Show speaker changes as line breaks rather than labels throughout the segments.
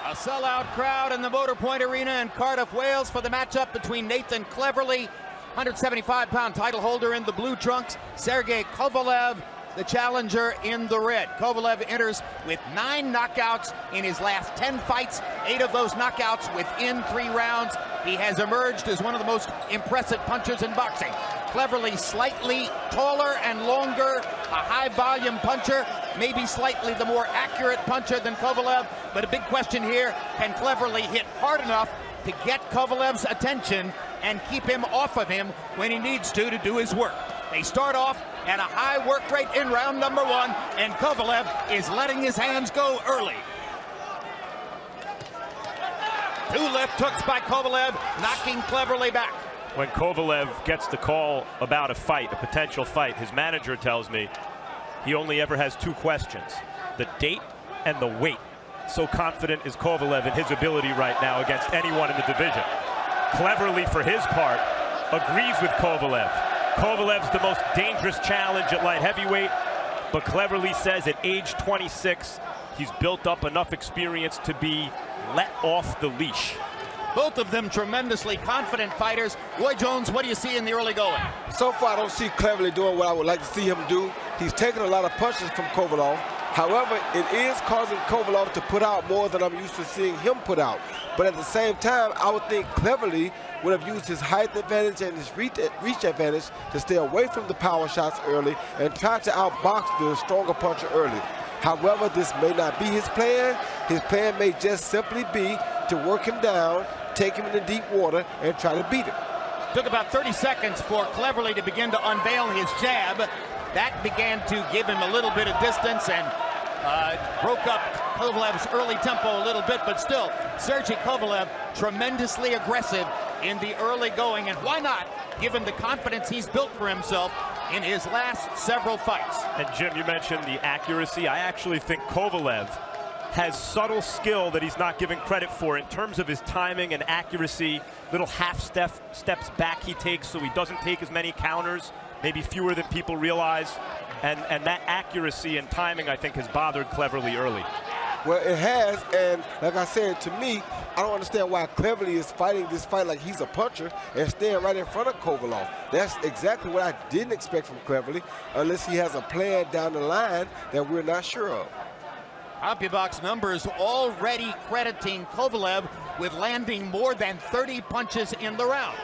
A sellout crowd in the Motor Point Arena in Cardiff, Wales for the matchup between Nathan Cleverly, 175-pound title holder in the blue trunks, Sergey Kovalev, the challenger in the red. Kovalev enters with 9 knockouts in his last 10 fights, 8 of those knockouts within 3 rounds. He has emerged as one of the most impressive punchers in boxing. Cleverly slightly taller and longer, a high-volume puncher, maybe slightly the more accurate puncher than Kovalev, but a big question here, can Cleverly hit hard enough to get Kovalev's attention and keep him off of him when he needs to do his work? They start off at a high work rate in round number 1, and Kovalev is letting his hands go early. 2 left hooks by Kovalev, knocking Cleverly back.
When Kovalev gets the call about a fight, a potential fight, his manager tells me he only ever has 2 questions: the date and the weight. So confident is Kovalev in his ability right now against anyone in the division. Cleverly, for his part, agrees with Kovalev. Kovalev's the most dangerous challenge at light heavyweight, but Cleverly says at age 26, he's built up enough experience to be let off the leash.
Both of them tremendously confident fighters. Roy Jones, what do you see in the early going?
So far, I don't see Cleverly doing what I would like to see him do. He's taking a lot of punches from Kovalev. However, it is causing Kovalev to put out more than I'm used to seeing him put out. But at the same time, I would think Cleverly would have used his height advantage and his reach advantage to stay away from the power shots early and try to outbox the stronger puncher early. However, this may not be his plan. His plan may just simply be to work him down, take him into deep water, and try to beat him.
Took about 30 seconds for Cleverly to begin to unveil his jab. That began to give him a little bit of distance and broke up Kovalev's early tempo a little bit, but still, Sergey Kovalev tremendously aggressive in the early going, and why not, given the confidence he's built for himself in his last several fights.
And Jim, you mentioned the accuracy. I actually think Kovalev has subtle skill that he's not given credit for in terms of his timing and accuracy. Little half steps back he takes so he doesn't take as many counters, maybe fewer than people realize. And that accuracy and timing, I think, has bothered Cleverly early.
Well, it has, and like I said, to me, I don't understand why Cleverly is fighting this fight like he's a puncher and staying right in front of Kovalev. That's exactly what I didn't expect from Cleverly, unless he has a plan down the line that we're not sure of.
CompuBox numbers already crediting Kovalev with landing more than 30 punches in the round.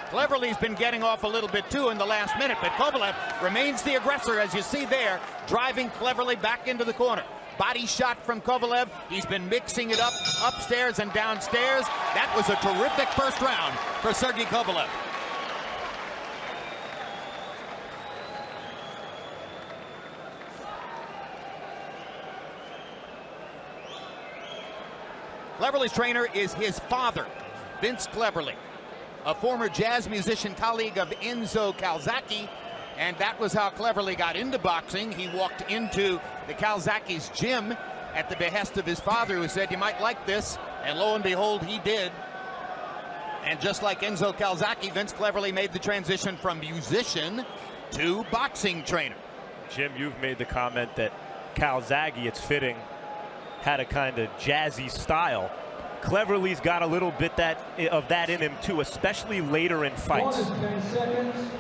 Cleverly's been getting off a little bit too in the last minute, but Kovalev remains the aggressor, as you see there, driving Cleverly back into the corner. Body shot from Kovalev. He's been mixing it up upstairs and downstairs. That was a terrific first round for Sergey Kovalev. Cleverly's trainer is his father, Vince Cleverly, a former jazz musician colleague of Enzo Calzaghe, and that was how Cleverly got into boxing. He walked into the Calzaghe's gym at the behest of his father, who said, "You might like this," and lo and behold, he did. And just like Enzo Calzaghe, Vince Cleverly made the transition from musician to boxing trainer.
Jim, you've made the comment that Calzaghe, it's fitting, had a kind of jazzy style. Cleverly's got a little bit of that in him too, especially later in fights.
10 seconds.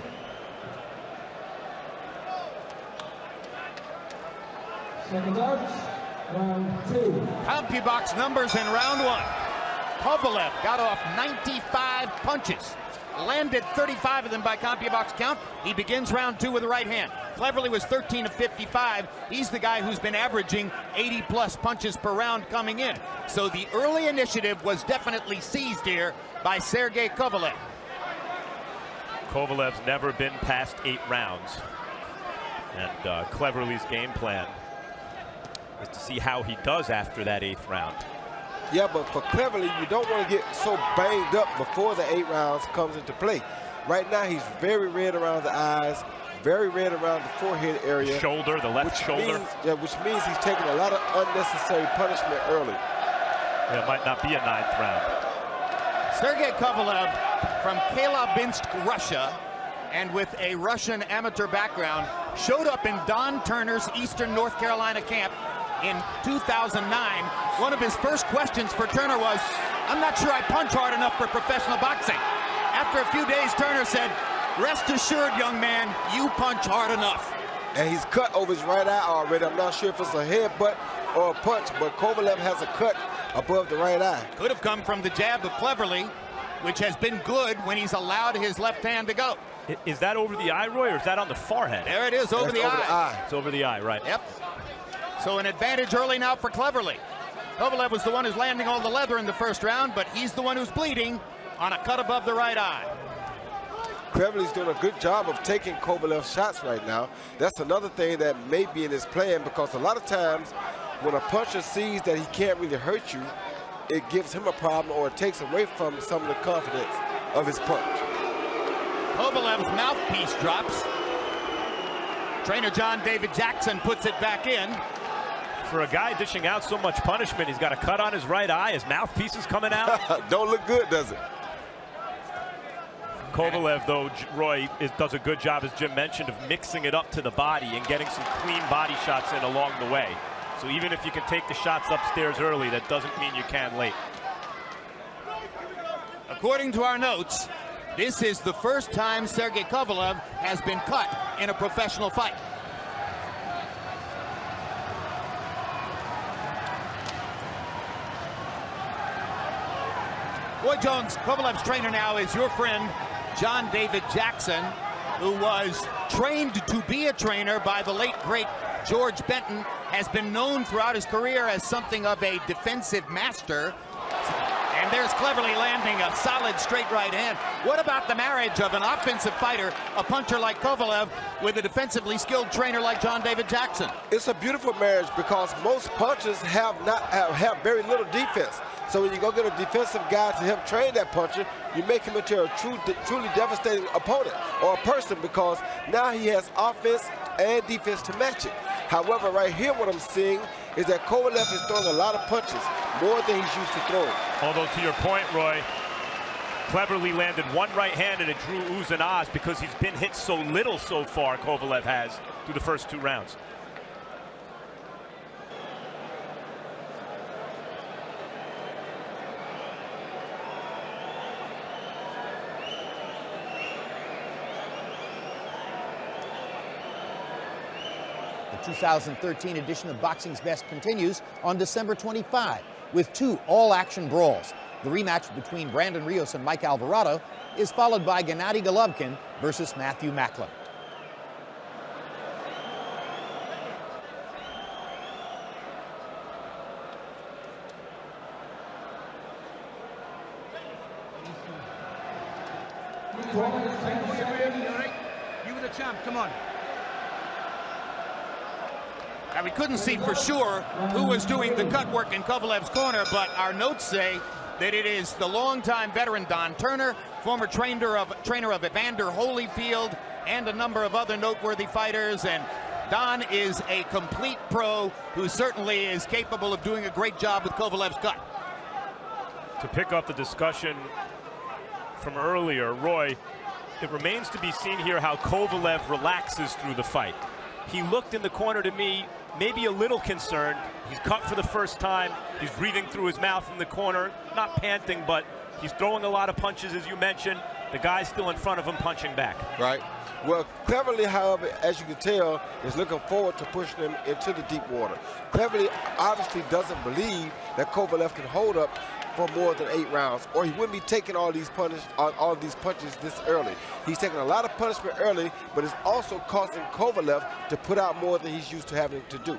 Second out, round 2.
CompuBox numbers in round 1. Kovalev got off 95 punches, landed 35 of them by CompuBox count. He begins round 2 with the right hand. Cleverly was 13 of 55. He's the guy who's been averaging 80+ punches per round coming in. So the early initiative was definitely seized here by Sergey Kovalev.
Kovalev's never been past 8 rounds. And Cleverly's game plan is to see how he does after that 8th round.
Yeah, but for Cleverly, you don't want to get so banged up before the 8 rounds comes into play. Right now, he's very red around the eyes, very red around the forehead area.
Shoulder, the left shoulder.
Which means he's taking a lot of unnecessary punishment early.
Yeah, it might not be a 9th round.
Sergey Kovalev from Chelyabinsk, Russia, and with a Russian amateur background, showed up in Don Turner's Eastern North Carolina camp in 2009. One of his first questions for Turner was, "I'm not sure I punch hard enough for professional boxing." After a few days, Turner said, "Rest assured, young man, you punch hard enough."
And he's cut over his right eye already. I'm not sure if it's a headbutt or a punch, but Kovalev has a cut above the right eye.
Could have come from the jab of Cleverly, which has been good when he's allowed his left hand to go.
Is that over the eye, Roy, or is that on the forehead?
There it is, over the eye.
It's over the eye, right.
Yep. So an advantage early now for Cleverly. Kovalev was the one who's landing all the leather in the first round, but he's the one who's bleeding on a cut above the right eye.
Cleverly's doing a good job of taking Kovalev's shots right now. That's another thing that may be in his plan, because a lot of times when a puncher sees that he can't really hurt you, it gives him a problem, or it takes away from some of the confidence of his punch.
Kovalev's mouthpiece drops. Trainer John David Jackson puts it back in.
For a guy dishing out so much punishment, he's got a cut on his right eye. His mouthpiece is coming out.
Don't look good, does it?
Kovalev, though, Roy, does a good job, as Jim mentioned, of mixing it up to the body and getting some clean body shots in along the way. So even if you can take the shots upstairs early, that doesn't mean you can late.
According to our notes, this is the first time Sergey Kovalev has been cut in a professional fight. Boy Jones, Kovalev's trainer now is your friend, John David Jackson, who was trained to be a trainer by the late, great George Benton, has been known throughout his career as something of a defensive master. And there's Cleverly landing a solid straight right hand. What about the marriage of an offensive fighter, a puncher like Kovalev, with a defensively skilled trainer like John David Jackson?
It's a beautiful marriage, because most punchers have very little defense. So when you go get a defensive guy to help train that puncher, you make him into a truly devastating opponent or a person, because now he has offense and defense to match it. However, right here what I'm seeing is that Kovalev is throwing a lot of punches, more than he's used to throwing.
Although, to your point, Roy, Cleverly landed one right hand and it drew oohs and ahs because he's been hit so little so far, Kovalev has, through the first 2 rounds.
The 2013 edition of Boxing's Best continues on December 25 with 2 all-action brawls. The rematch between Brandon Rios and Mike Alvarado is followed by Gennady Golovkin versus Matthew Macklin.
You were the champ, come on.
Now, we couldn't see for sure who was doing the cut work in Kovalev's corner, but our notes say that it is the longtime veteran Don Turner, former trainer of Evander Holyfield, and a number of other noteworthy fighters. And Don is a complete pro who certainly is capable of doing a great job with Kovalev's cut.
To pick up the discussion from earlier, Roy, it remains to be seen here how Kovalev relaxes through the fight. He looked in the corner to me, maybe a little concerned. He's cut for the first time. He's breathing through his mouth in the corner, not panting, but he's throwing a lot of punches, as you mentioned. The guy's still in front of him punching back.
Right. Well, Cleverly, however, as you can tell, is looking forward to pushing him into the deep water. Cleverly obviously doesn't believe that Kovalev can hold up for more than 8 rounds, or he wouldn't be taking all these punches this early. He's taking a lot of punishment early, but it's also causing Kovalev to put out more than he's used to having to do.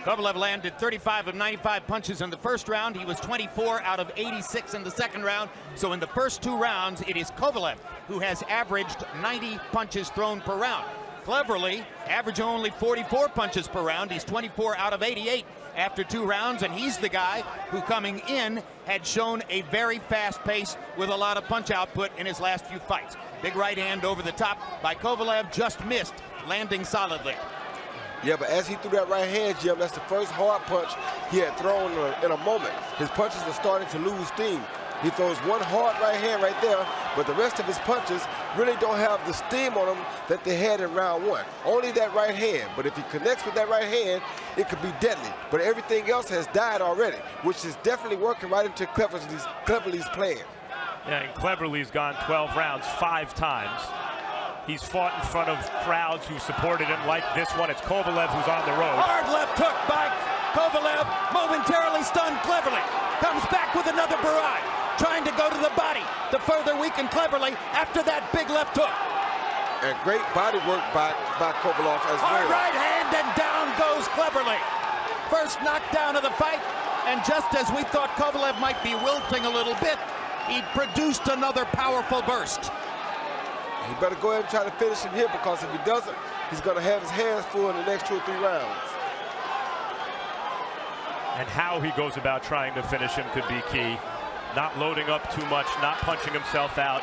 Kovalev landed 35 of 95 punches in the first round. He was 24 out of 86 in the second round. So in the first 2 rounds, it is Kovalev who has averaged 90 punches thrown per round. Cleverly, averaging only 44 punches per round. He's 24 out of 88 after 2 rounds, and he's the guy who, coming in, had shown a very fast pace with a lot of punch output in his last few fights. Big right hand over the top by Kovalev, just missed, landing solidly.
Yeah, but as he threw that right hand, Jim, that's the first hard punch he had thrown in a moment. His punches are starting to lose steam. He throws one hard right hand right there, but the rest of his punches really don't have the steam on them that they had in round one. Only that right hand, but if he connects with that right hand, it could be deadly. But everything else has died already, which is definitely working right into Cleverly's plan.
Yeah, and Cleverly's gone 12 rounds 5 times. He's fought in front of crowds who supported him like this one. It's Kovalev who's on the road.
Hard left hook by Kovalev, momentarily stunned Cleverly. Comes back with another barrage, trying to go to the body to further weaken Cleverly after that big left hook.
And great body work by Kovalev as well.
Hard right hand and down goes Cleverly. First knockdown of the fight, and just as we thought Kovalev might be wilting a little bit, he produced another powerful burst.
He better go ahead and try to finish him here, because if he doesn't, he's going to have his hands full in the next 2 or 3 rounds.
And how he goes about trying to finish him could be key. Not loading up too much, not punching himself out,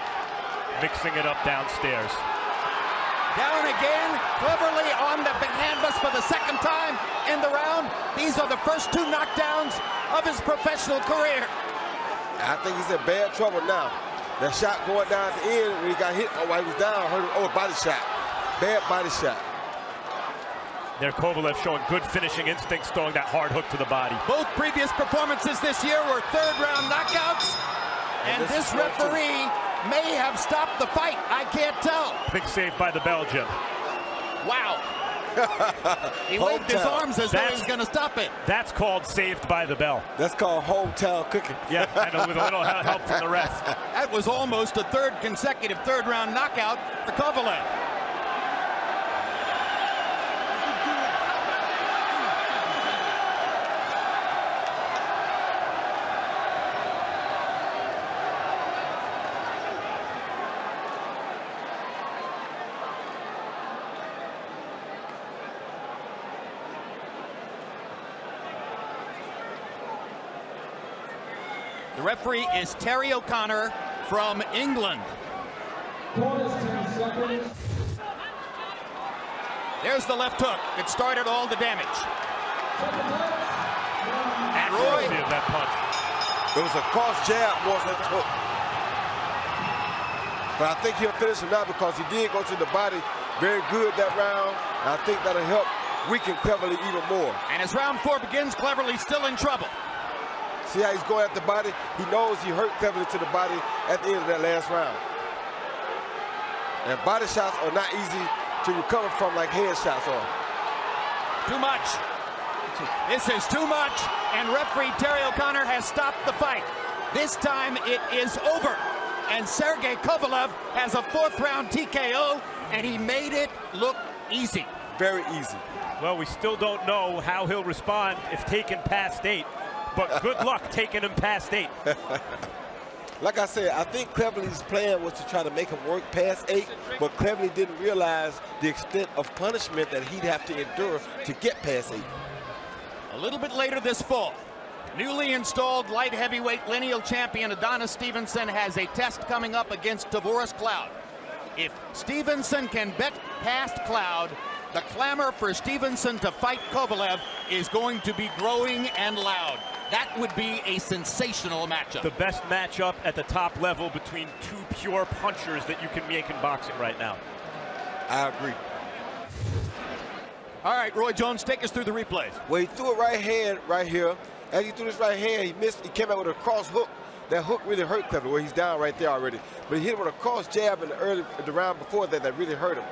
mixing it up downstairs.
Down again, Cleverly on the canvas for the second time in the round. These are the first 2 knockdowns of his professional career.
I think he's in bad trouble now. That shot going down at the end when he got hit while he was down, hurt him. Oh, body shot. Bad body shot.
There, Kovalev showing good finishing instincts, throwing that hard hook to the body.
Both previous performances this year were 3rd-round knockouts, and this referee may have stopped the fight. I can't tell.
I think saved by the Belgian.
Wow. He waved his arms as though he was going to stop it.
That's called saved by the bell.
That's called hometown cooking.
Yeah, and with a little help from the ref.
That was almost a 3rd consecutive 3rd-round knockout for Kovalev. The referee is Terry O'Connor from England.
Corners 10 seconds.
There's the left hook. It started all the damage. And Roy,
Accuracy of that punch.
It was a cross jab more than a hook. But I think he'll finish him now, because he did go to the body very good that round. And I think that'll help weaken Cleverly even more.
and as round 4 begins, Cleverly's still in trouble.
See how he's going at the body? He knows he hurt Cleverly to the body at the end of that last round. And body shots are not easy to recover from like head shots are.
Too much. This is too much, and referee Terry O'Connor has stopped the fight. This time it is over, and Sergey Kovalev has a 4th-round TKO, and he made it look easy.
Very easy.
Well, we still don't know how he'll respond if taken past 8, but good luck taking him past 8.
Like I said, I think Cleverly's plan was to try to make him work past 8, but Cleverly didn't realize the extent of punishment that he'd have to endure to get past 8.
A little bit later this fall, newly installed light heavyweight lineal champion Adonis Stevenson has a test coming up against Tavoris Cloud. If Stevenson can bet past Cloud, the clamor for Stevenson to fight Kovalev is going to be growing and loud. That would be a sensational matchup.
The best matchup at the top level between 2 pure punchers that you can make in boxing right now.
I agree.
All right, Roy Jones, take us through the replays.
Well, he threw a right hand right here. As he threw this right hand, he missed. He came out with a cross hook. That hook really hurt Cleverly, where he's down right there already. But he hit him with a cross jab in the round before that really hurt him.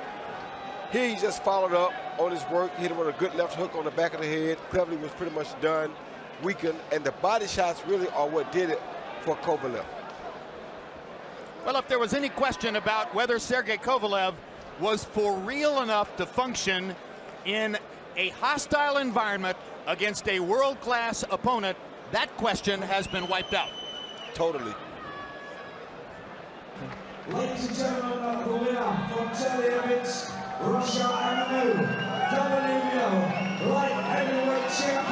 Here he just followed up on his work, hit him with a good left hook on the back of the head. Cleverly was pretty much done, weakened, and the body shots really are what did it for Kovalev.
Well, if there was any question about whether Sergey Kovalev was for real enough to function in a hostile environment against a world-class opponent, that question has been wiped out.
Totally.
Ladies and gentlemen, the winner from Russia, Agnew, WBO light heavyweight champion.